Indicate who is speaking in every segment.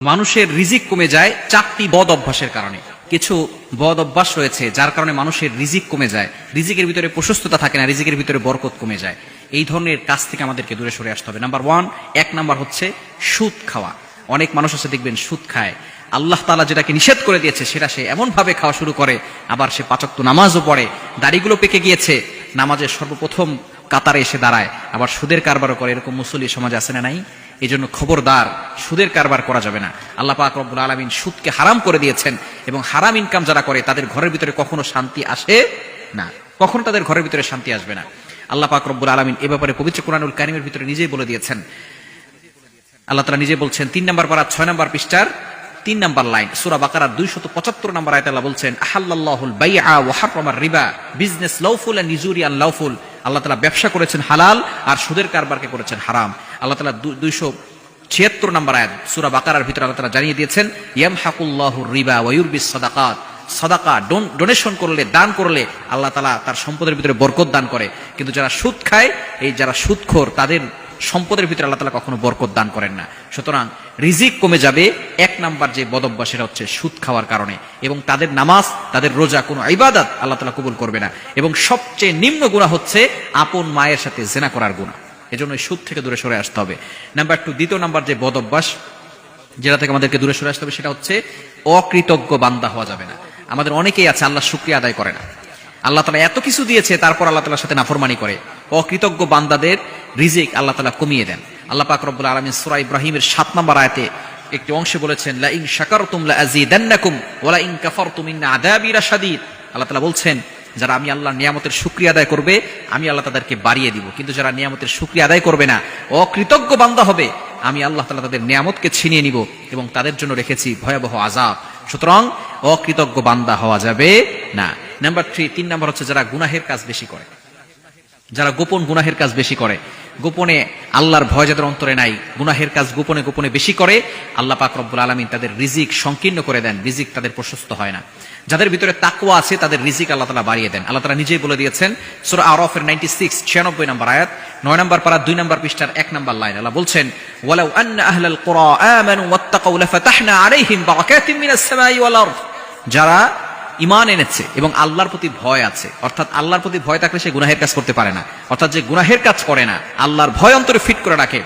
Speaker 1: মানুষের রিজিক কমে যায় চারটি বদ অভ্যাসের কারণে। কিছু বদ অভ্যাস রয়েছে যার কারণে মানুষের রিজিক কমে যায়, রিজিকের ভিতরে প্রশস্ততা থাকে না, রিজিকের ভিতরে বরকত কমে যায়। এই ধরনের কাজ থেকে আমাদেরকে দূরে সরে আসতে হবে। নাম্বার ওয়ান, এক নাম্বার হচ্ছে সুদ খাওয়া। অনেক মানুষ আছে দেখবেন সুদ খায়, আল্লাহ তাআলা যেটাকে নিষেধ করে দিয়েছে সেটা সে এমন ভাবে খাওয়া শুরু করে, আবার সে ৫ ওয়াক্ত নামাজও পড়ে, দাড়িগুলো পেকে গিয়েছে, নামাজের সর্বপ্রথম কাতারে এসে দাঁড়ায়, আবার সুদের কারবারও করে। এরকম মুসল্লি সমাজ আছে না নাই? এই জন্য খবরদার, সুদের কারবার করা যাবে না। আল্লাহ পাক রব্বুল আলামিন সুদকে হারাম করে দিয়েছেন, এবং হারাম ইনকাম যারা করে তাদের ঘরের ভিতরে কখনো শান্তি আসে না, কখনো তাদের ঘরের ভিতরে শান্তি আসবে না। আল্লাহ পাক রব্বুল আলামিন এ ব্যাপারে পবিত্র কুরআনুল কারীমের ভিতরে নিজেই বলে দিয়েছেন। আল্লাহ তাআলা নিজে বলছেন ৩ নম্বর পারা ৬ নম্বর পৃষ্ঠার ৩ নম্বর লাইন, সূরা বাকারার ২৭৫ নম্বর আয়াতে আল্লাহ বলছেন, আহাল্লাল্লাহুল বাইআ ওয়া হারামার রিবা, বিজনেস লাউফুল এন্ড নিজুরি আনলাউফুল। আল্লাহ তাআলা ব্যবসা করেছেন হালাল, আর সুদের কারবারকে করেছেন হারাম। আল্লাহ তাআলা ২৭৬ নম্বর আয়াত সূরা বাকারার ভিতরে আল্লাহ তাআলা জানিয়ে দিয়েছেন, ইয়ামহাকুল্লাহুর রিবা ওয়া ইউরবিস সাদাকাত। সাদাকা ডোনেশন করলে, দান করলে আল্লাহ তাআলা তার সম্পদের ভিতরে বরকত দান করে, কিন্তু যারা সুদ খায়, এই যারা সুদখোর, তাদের সম্পদের ভিতরে আল্লাহ তাআলা কখনো বরকত দান করেন না। সুতরাং রিজিক কমে যাবে এক নাম্বার যে বদঅভ্যাস, সেটা হচ্ছে সুদ খাওয়ার কারণে, এবং তাদের নামাজ, তাদের রোজা, কোনো ইবাদত আল্লাহ তাআলা কবুল করবে না। এবং সবচেয়ে নিম্ন গুনাহ হচ্ছে আপন মায়ের সাথে জিনা করার গুনাহ। এজন্য সুদ থেকে দূরে সরে আসতে হবে। নাম্বার 2, দ্বিতীয় নাম্বার যে বদঅভ্যাস যেটা থেকে আমাদেরকে দূরে সরে আসতে হবে, সেটা হচ্ছে অকৃতজ্ঞ বান্দা হওয়া যাবে না। আমাদের অনেকেই আছে আল্লাহ শুকরিয়া আদায় করে না। আল্লাহ তাআলা এত কিছু দিয়েছে, তারপর আল্লাহ তাআলার সাথে নাফরমানি করে। অকৃতজ্ঞ বান্দাদের রিজিক আল্লাহ তাআলা কমিয়ে দেন। আল্লাহ পাক রব্বুল আলামিন সূরা ইব্রাহিমের ৭ নম্বর আয়াতে একটি অংশে বলেছেন, লা ইন শাকারতুম লা আযীদান্নাকুম ওয়া লা ইন কাফারতুম ইন আযাবি লাশাদীদ। আল্লাহ তাআলা বলছেন, যারা আমি আল্লাহর নিয়ামতের শুকরিয়া আদায় করবে, আমি আল্লাহ তাদেরকে বাড়িয়ে দিব, কিন্তু যারা নিয়ামতের শুকরিয়া আদায় করবে না, অকৃতজ্ঞ বান্দা হবে, আমি আল্লাহ তাআলা তাদের নিয়ামতকে ছিনিয়ে নিব, এবং তাদের জন্য রেখেছি ভয়াবহ আযাব। সুতরাং অকৃতজ্ঞ বান্দা হওয়া যাবে না। নাম্বার 3, ৩ নাম্বার হচ্ছে যারা গুনাহের কাজ বেশি করে, যারা গোপন গুনাহের কাজ বেশি করে, গোপনে আল্লাহর ভয় যাদের অন্তরে নাই, গুনাহের কাজ গোপনে গোপনে বেশি করে, আল্লাহ পাক রব্বুল আলামিন তাদের রিজিক সংকীর্ণ করে দেন, রিজিক তাদের প্রশস্ত হয় না। যাদের ভিতরে তাকওয়া আছে তাদের রিজিক আল্লাহ তাআলা বাড়িয়ে দেন। আল্লাহ তাআলা নিজেই বলে দিয়েছেন সূরা আরাফের 96 নম্বর আয়াত, ৯ নম্বর পারা ২ নম্বর পৃষ্ঠার ১ নম্বর লাইন। আল্লাহ বলছেন, ওয়ালাউ আন্না আহলাল কুরা আমানু ওয়াত্তাকাউ লাফাতাহনা আলাইহিম বারাকাতিম মিনাস সামাই ওয়াল আরদ। যারা ঈমান এনেছে এবং আল্লাহর প্রতি ভয় আছে, অর্থাৎ আল্লাহর প্রতি ভয় থাকলে সে গুনাহের কাজ করতে পারে না, অর্থাৎ যে গুনাহের কাজ করে না, আল্লাহর ভয় অন্তরে ফিট করে রাখে,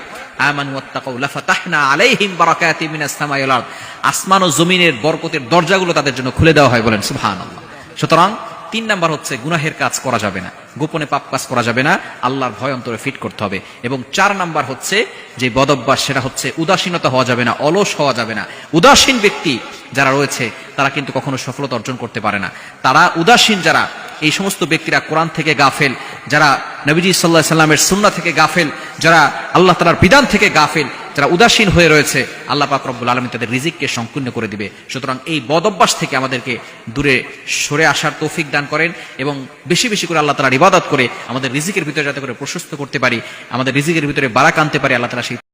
Speaker 1: আমানু ওয়াত্তাকাউ লাফাতাহনা আলাইহিম বারাকাতিম মিনাস সামাই ওয়াল আরদ, আসমান ও জমিনের বরকতের দরজাগুলো তাদের জন্য খুলে দেওয়া হয়। বলেন সুবহানাল্লাহ। সুতরাং ৩ নাম্বার হচ্ছে গুনাহের কাজ করা যাবে না, গোপনে পাপ কাজ করা যাবে না, আল্লাহর ভয় অন্তরে ফিট করতে হবে। এবং ৪ নাম্বার হচ্ছে যে বদঅভ্যাস, সেটা হচ্ছে উদাসীনতা হওয়া যাবে না, অলস হওয়া যাবে না। উদাসীন ব্যক্তি যারা রয়েছে তারা কিন্তু কখনো সফলতা অর্জন করতে পারে না। তারা উদাসীন যারা, এই সমস্ত ব্যক্তিরা কোরআন থেকে গাফেল, যারা নবীজি সাল্লাল্লাহু আলাইহি সাল্লামের সুন্নাহ থেকে গাফেল, যারা আল্লাহ তাআলার বিধান থেকে গাফেল, যারা উদাসীন হয়ে রয়েছে, আল্লাহ পাক রব্বুল আলামিন তাদের রিজিককে সংকীর্ণ করে দিবে। সুতরাং এই বদঅভ্যাস থেকে আমাদেরকে দূরে সরে আসার তৌফিক দান করেন, এবং বেশি বেশি করে আল্লাহ তাআলার ইবাদত করে আমাদের রিজিকের ভিতরে যাতে করে প্রশস্ত করতে পারি, আমাদের রিজিকের ভিতরে বারাকা আনতে পারি, আল্লাহ তাআলা সেই